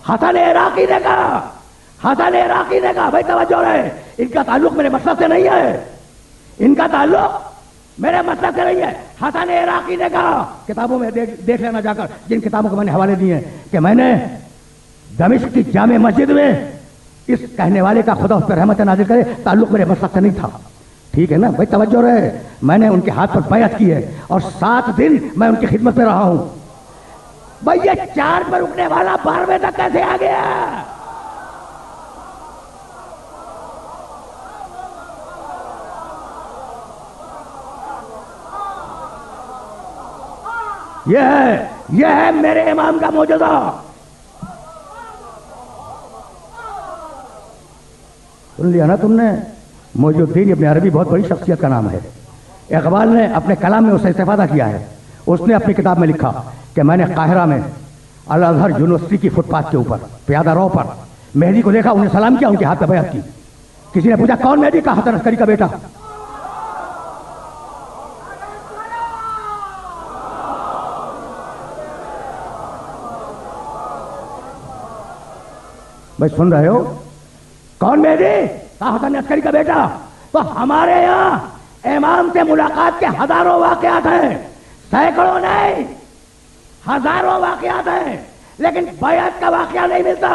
حسن عراقی نے کہا، حسن عراقی نے کہا، بھائی توجہ رہے، ان کا تعلق میرے مسلک سے نہیں ہے، ان کا تعلق میرے مسلک سے نہیں ہے۔ حسن عراقی نے کہا، کتابوں میں دیکھ لینا جا کر، جن کتابوں کو میں نے حوالے دیے ہیں، کہ میں نے دمشق کی جامع مسجد میں اس کہنے والے کا خدا اس پر رحمت نازل کرے تعلق میرے مسلک سے نہیں تھا، ٹھیک ہے نا بھائی توجہ رہے، میں نے ان کے ہاتھ پر بیعت کی ہے اور 7 دن میں ان کی خدمت پہ رہا ہوں۔ بھائی یہ 4 پر رکنے والا 12ویں تک کیسے آ گیا؟ یہ ہے میرے امام کا معجزہ۔ سن لیا نا تم نے، محی الدین ابن عربی بہت بڑی شخصیت کا نام ہے۔ اقبال نے اپنے کلام میں اس سے استفادہ کیا ہے، اس نے اپنی کتاب میں لکھا کہ میں نے قاہرہ میں الازہر یونیورسٹی کی فٹ پاتھ کے اوپر پیادہ رو پر مہدی کو دیکھا، انہیں سلام کیا، ان کے ہاتھ پہ بیعت کی۔ کسی نے پوچھا کون مہدی؟ کہا حسن عسکری کا بیٹا۔ بھائی سن رہے ہو؟ کون مہدی؟ کہا حسن عسکری کا بیٹا۔ تو ہمارے یہاں امام سے ملاقات کے ہزاروں واقعات ہیں، سینکڑوں نہیں، ہزاروں واقعات ہیں، لیکن بیعت کا واقعہ نہیں ملتا۔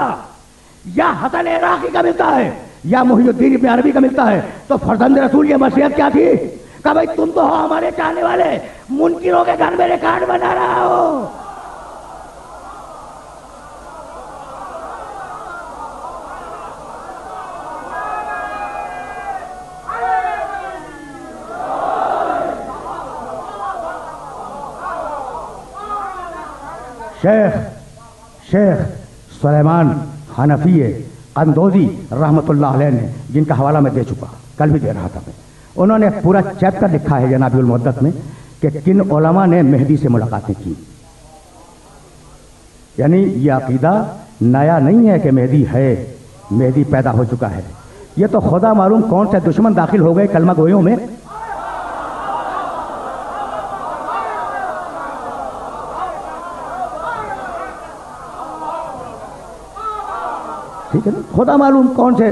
یا حسن عراقی کا ملتا ہے یا محی الدین ابن عربی کا ملتا ہے۔ تو فرزند رسول کی وصیت کیا تھی؟ کہ بھائی تم تو ہو ہمارے چاہنے والے، منکروں کے گھر میں ریکارڈ بنا رہا ہو۔ شیخ سلیمان حنفی قندوزی رحمت اللہ علیہ نے، جن کا حوالہ میں دے چکا، کل بھی دے رہا تھا میں، انہوں نے پورا چیپٹر لکھا ہے جناب المدت میں کہ کن علماء نے مہدی سے ملاقاتیں کی۔ یعنی یہ عقیدہ نیا نہیں ہے کہ مہدی ہے، مہدی پیدا ہو چکا ہے، یہ تو خدا معلوم کون سے دشمن داخل ہو گئے کلمہ گویوں میں۔ ٹھیک ہے نا، خدا معلوم کون سے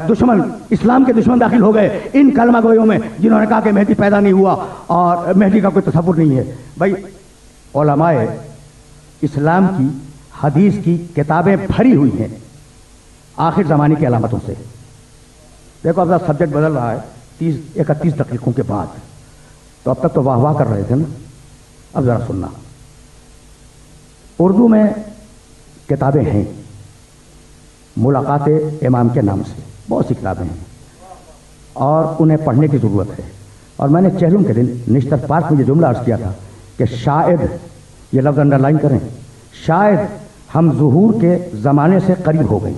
دشمن، اسلام کے دشمن داخل ہو گئے ان کلمہ گویوں میں، جنہوں نے کہا کہ مہدی پیدا نہیں ہوا اور مہدی کا کوئی تصور نہیں ہے۔ بھائی علماء اسلام کی حدیث کی کتابیں بھری ہوئی ہیں آخر زمانے کی علامتوں سے۔ دیکھو اب سبجیکٹ بدل رہا ہے 31 دقیقوں کے بعد، تو اب تک تو واہ واہ کر رہے تھے نا، اب ذرا سننا۔ اردو میں کتابیں ہیں ملاقات امام کے نام سے، بہت سی کتابیں ہیں اور انہیں پڑھنے کی ضرورت ہے۔ اور میں نے چہلم کے دن نشتر پارک میں یہ جملہ عرض کیا تھا کہ شاید، یہ لفظ انڈر لائن کریں، شاید ہم ظہور کے زمانے سے قریب ہو گئے۔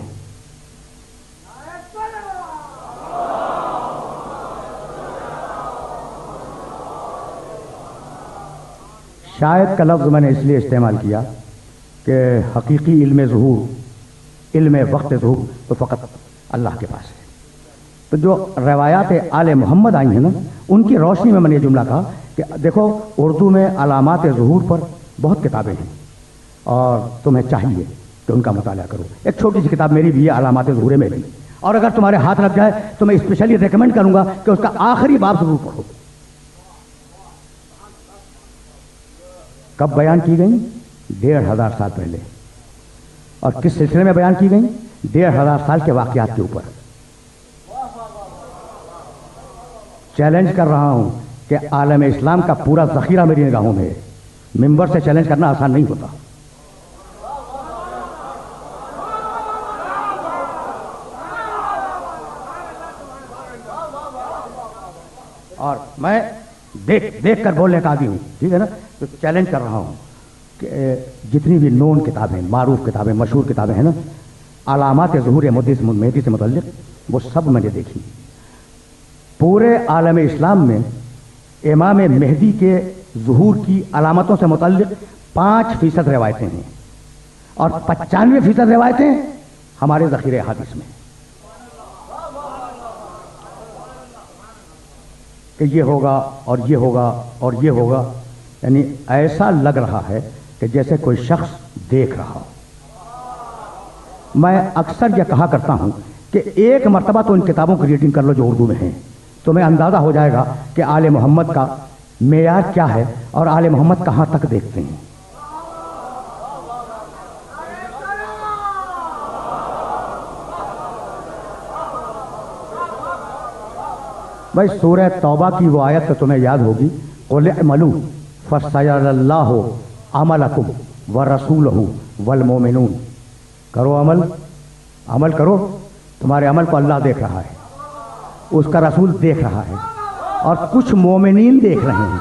شاید کا لفظ میں نے اس لیے استعمال کیا کہ حقیقی علم ظہور، علم وقت ظہور تو فقط اللہ کے پاس ہے۔ تو جو روایات آل محمد آئی ہیں نا، ان کی روشنی میں نے یہ جملہ کہا کہ دیکھو اردو میں علامات ظہور پر بہت کتابیں ہیں اور تمہیں چاہیے کہ ان کا مطالعہ کرو۔ ایک چھوٹی سی کتاب میری بھی ہے علامات ظہور میں بھی، اور اگر تمہارے ہاتھ لگ جائے تو میں اسپیشلی ریکمینڈ کروں گا کہ اس کا آخری باب ضرور پڑھو۔ کب بیان کی گئی؟ 1500 سال پہلے۔ اور کس سلسلے میں بیان کی گئی؟ 1500 سال کے واقعات کے اوپر۔ چیلنج کر رہا ہوں کہ عالم اسلام کا پورا ذخیرہ میری نگاہوں میں ہے، ممبر سے چیلنج کرنا آسان نہیں ہوتا۔ اور میں دیکھ کر بولنے کا عادی ہوں، ٹھیک ہے نا، تو چیلنج کر رہا ہوں کہ جتنی بھی نون کتابیں، معروف کتابیں، مشہور کتابیں ہیں نا علامات ظہور مہدی سے متعلق، وہ سب میں نے دیکھی۔ پورے عالم اسلام میں امام مہدی کے ظہور کی علامتوں سے متعلق 5% روایتیں ہیں اور 95% روایتیں ہمارے ذخیرہ حدیث میں کہ یہ ہوگا اور یہ ہوگا اور یہ ہوگا، یعنی ایسا لگ رہا ہے کہ جیسے کوئی شخص دیکھ رہا ہو۔ میں اکثر یہ کہا کرتا ہوں کہ ایک مرتبہ تو ان کتابوں کی ریڈنگ کر لو جو اردو میں ہیں، تمہیں اندازہ ہو جائے گا کہ آل محمد کا معیار کیا ہے اور آل محمد کہاں تک دیکھتے ہیں۔ بھائی سورہ توبہ کی وہ آیت تو تمہیں یاد ہوگی، قُلِ اعْمَلُوا فَسَيَرَى اللَّهُ عَمَلَكُمْ وَرَسُولُهُ وَالْمُؤْمِنُونَ۔ کرو عمل کرو، تمہارے عمل کو اللہ دیکھ رہا ہے، اس کا رسول دیکھ رہا ہے، اور کچھ مومنین دیکھ رہے ہیں۔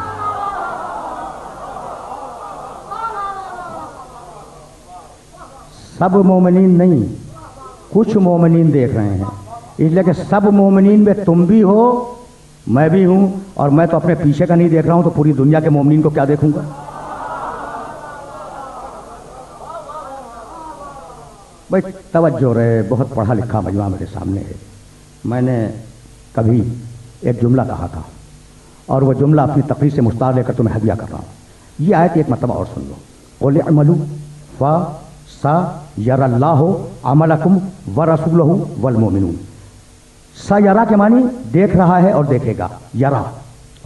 سب مومنین نہیں، کچھ مومنین دیکھ رہے ہیں، اس لیے کہ سب مومنین میں تم بھی ہو، میں بھی ہوں، اور میں تو اپنے پیچھے کا نہیں دیکھ رہا ہوں تو پوری دنیا کے مومنین کو کیا دیکھوں گا؟ بھائی توجہ رہے، بہت پڑھا لکھا مجموعہ میرے سامنے ہے۔ میں نے کبھی ایک جملہ کہا تھا اور وہ جملہ اپنی تقریر سے مستعار لے کر تمہیں ہدیہ کر رہا ہوں۔ یہ آیت ایک مرتبہ اور سن لو، قُلِ اعْمَلُوا فَسَيَرَى اللَّهُ عَمَلَكُمْ وَرَسُولُهُ وَالْمُؤْمِنُونَ۔ سیرا کے معنی دیکھ رہا ہے اور دیکھے گا، یرا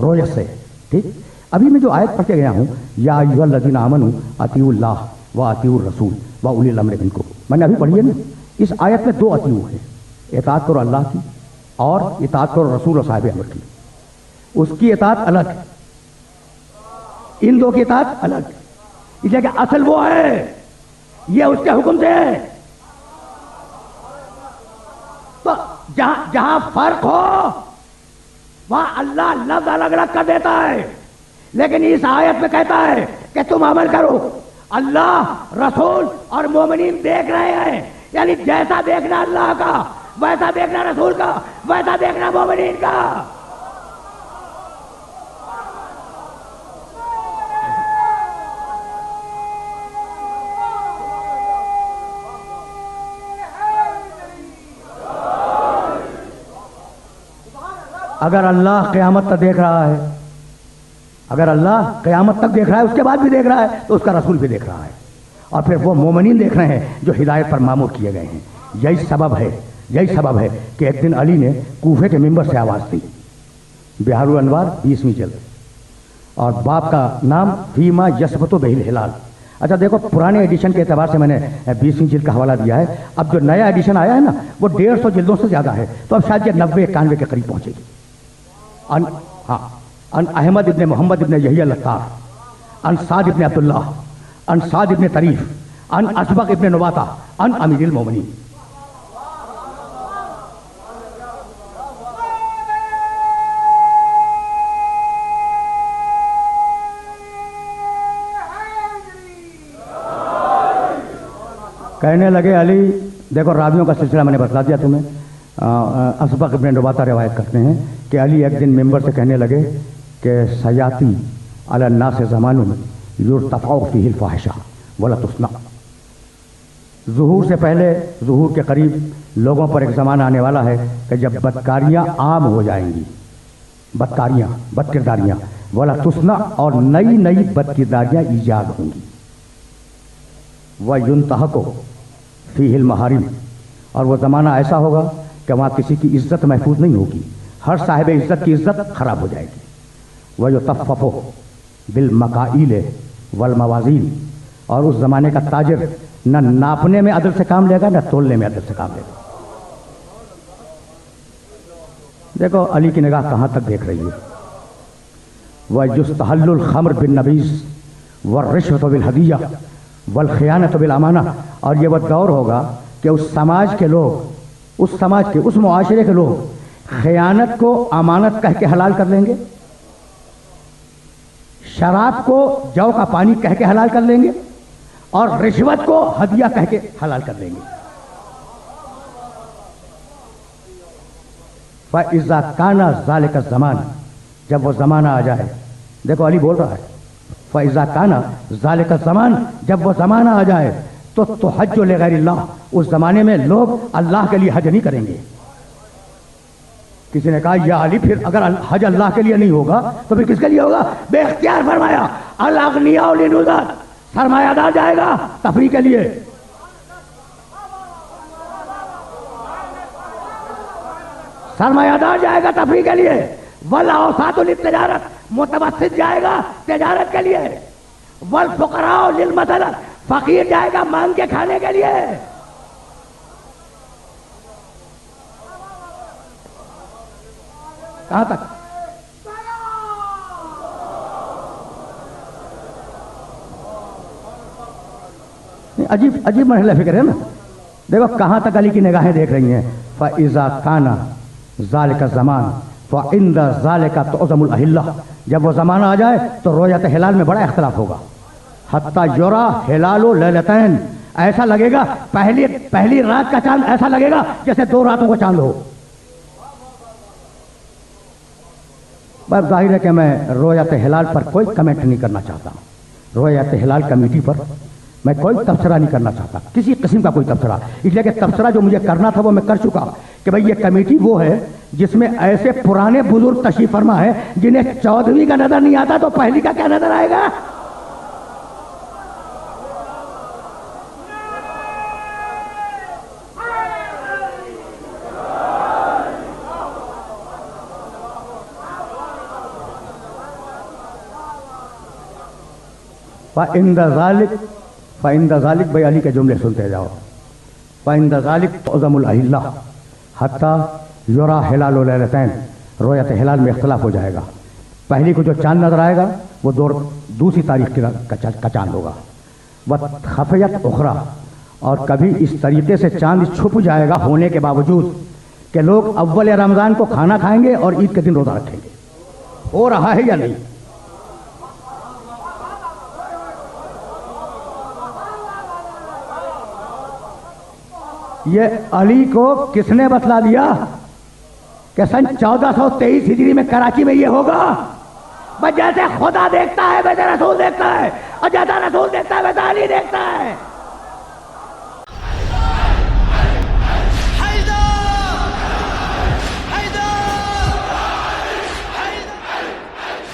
رویت سے، ٹھیک۔ ابھی میں جو آیت پڑھ کے گیا ہوں، یا ایھا الذین آمنوا اطیعوا اللہ واطیعوا الرسول واولی الامر منکم، میں نے ابھی پڑھی ہے نا۔ اس آیت میں دو اطیعوا ہیں، اطاعت کرو اللہ کی اور اطاعت کرو رسول اور صاحب امر کی۔ اس کی اطاعت الگ، ان دو کی اطاعت الگ، اس لیے کہ اصل وہ ہے، یہ اس کے حکم سے ہے۔ تو جہاں فرق ہو وہاں اللہ لفظ الگ الگ کر دیتا ہے، لیکن اس آیت میں کہتا ہے کہ تم عمل کرو، اللہ رسول اور مومنین دیکھ رہے ہیں، یعنی جیسا دیکھنا اللہ کا ویسا دیکھنا رسول کا ویسا دیکھنا مومنین کا۔ اگر اللہ قیامت تک دیکھ رہا ہے، اگر اللہ قیامت تک دیکھ رہا ہے، اس کے بعد بھی دیکھ رہا ہے، تو اس کا رسول بھی دیکھ رہا ہے، اور پھر وہ مومنین دیکھ رہے ہیں جو ہدایت پر مامور کیے گئے ہیں۔ یہی سبب ہے کہ ایک دن علی نے کوفے کے ممبر سے آواز دی، بہار الانوار 20ویں جلد، اور باپ کا نام فیما یثبت بہ الہلال۔ اچھا دیکھو، پرانے ایڈیشن کے اعتبار سے میں نے 20ویں جلد کا حوالہ دیا ہے، اب جو نیا ایڈیشن آیا ہے نا وہ 150 جلدوں سے زیادہ ہے، تو اب شاید یہ 90-91 کے قریب پہنچے گی۔ ان احمد ابن محمد ابن یحییٰ العطار، ان سعد ابن عبداللہ، ان سعد ابن طریف، ان اسبغ ابن نباتہ، ان امیر المومنین۔ کہنے لگے علی، دیکھو راویوں کا سلسلہ میں نے بتلا دیا تمہیں، اسبغ ابن نباتہ روایت کرتے ہیں کہ علی ایک دن ممبر سے کہنے لگے کہ سیاتی علی الناس زمان یرتفع فیہ الفاحشہ ولا تصنع۔ ظہور سے پہلے، ظہور کے قریب لوگوں پر ایک زمانہ آنے والا ہے کہ جب بدکاریاں عام ہو جائیں گی، بدکاریاں، بد کرداریاں، ولا تصنع، اور نئی نئی بد کرداریاں ایجاد ہوں گی۔ وینتہک فیہ المحارم، اور وہ زمانہ ایسا ہوگا کہ وہاں کسی کی عزت محفوظ نہیں ہوگی، ہر صاحب عزت کی عزت خراب ہو جائے گی۔ وَيُطَفَّفُ بِالْمَقَائِلِ وَالْمَوَازِينِ، اور اس زمانے کا تاجر نہ ناپنے میں عدل سے کام لے گا نہ تولنے میں عدل سے کام لے گا۔ دیکھو علی کی نگاہ کہاں تک دیکھ رہی ہے۔ وَيُسْتَحَلُّ الْخَمْرُ بِالنَّبِيذِ وَالرِّشْوَةُ بِالْهَدِيَّةِ وَالْخِيَانَةُ بِالْأَمَانَةِ، اور یہ وہ دور ہوگا کہ اس سماج کے لوگ، اس معاشرے کے لوگ خیانت کو امانت کہہ کے حلال کر لیں گے، شراب کو جو کا پانی کہہ کے حلال کر لیں گے، اور رشوت کو ہدیہ کہہ کے حلال کر لیں گے۔ فَإِذَا كَانَ ذَلِكَ الزَّمَانُ، جب وہ زمانہ آ جائے، دیکھو علی بول رہا ہے، فَإِذَا كَانَ ذَلِكَ الزَّمَانُ، جب وہ زمانہ آ جائے تو تحج لغیر اللہ، اس زمانے میں لوگ اللہ کے لیے حج نہیں کریں گے۔ کسی نے کہا یا علی پھر اگر حج اللہ کے لیے نہیں ہوگا تو پھر کس کے لیے ہوگا؟ بے اختیار فرمایا الاغنیاء للنذر، سرمایہ دار جائے گا تفریح کے لیے، سرمایہ دار جائے گا تفریح کے لیے، والاوساط للتجارت، متوسط جائے گا تجارت کے لیے، والفقراء للمثل، فقیر جائے گا مانگ کے کھانے کے لیے۔ کہاں تک؟ عجیب عجیب مرحلہ فکر ہے نا۔ دیکھو کہاں تک علی کی نگاہیں دیکھ رہی ہیں۔ فَإِذَا كَانَ ذَلِكَ الزَّمَانُ فَعِنْدَ ذَلِكَ تُعْظَمُ الْأَهِلَّةُ، جب وہ زمانہ آ جائے تو رویت ہلال میں بڑا اختلاف ہوگا۔ حتیٰ یرا ہلال لیلتین، ایسا لگے گا پہلی رات کا چاند ایسا لگے گا جیسے 2 راتوں کو چاند ہو۔ بس ظاہر ہے کہ میں رویت ہلال پر کوئی کمنٹ نہیں کرنا چاہتا، رویت ہلال کمیٹی پر میں کوئی تبصرہ نہیں کرنا چاہتا، کسی قسم کا کوئی تبصرہ، اس لیے کہ تبصرہ جو مجھے کرنا تھا وہ میں کر چکا کہ بھئی یہ کمیٹی وہ ہے جس میں ایسے پرانے بزرگ تشریف فرما ہے جنہیں 14ویں کا نظر نہیں آتا تو پہلی کا کیا نظر آئے گا؟ فَإِنْدَ ذَلِكَ بھائی علی کے جملے سنتے جاؤ۔ فَإِنْدَ ذَلِكَ تُعْظَمُ الْأَهِلَّةُ حَتَّى يُرَى هِلَالُ لَيْلَتَيْنِ، رویت ہلال میں اختلاف ہو جائے گا۔ پہلی کو جو چاند نظر آئے گا وہ دوسری تاریخ کا چاند ہوگا۔ وَخَفِيَتْ أُخْرَى، اور کبھی اس طریقے سے چاند چھپ جائے گا ہونے کے باوجود کہ لوگ اول رمضان کو کھانا کھائیں گے اور عید کے دن روزہ رکھیں گے۔ ہو رہا ہے یا نہیں؟ یہ علی کو کس نے بتلا دیا کہ سن 1423 ہجری میں کراچی میں یہ ہوگا؟ بس جیسے خدا دیکھتا ہے ویسے رسول دیکھتا ہے، اور جیسا رسول دیکھتا ہے ویسا علی دیکھتا ہے۔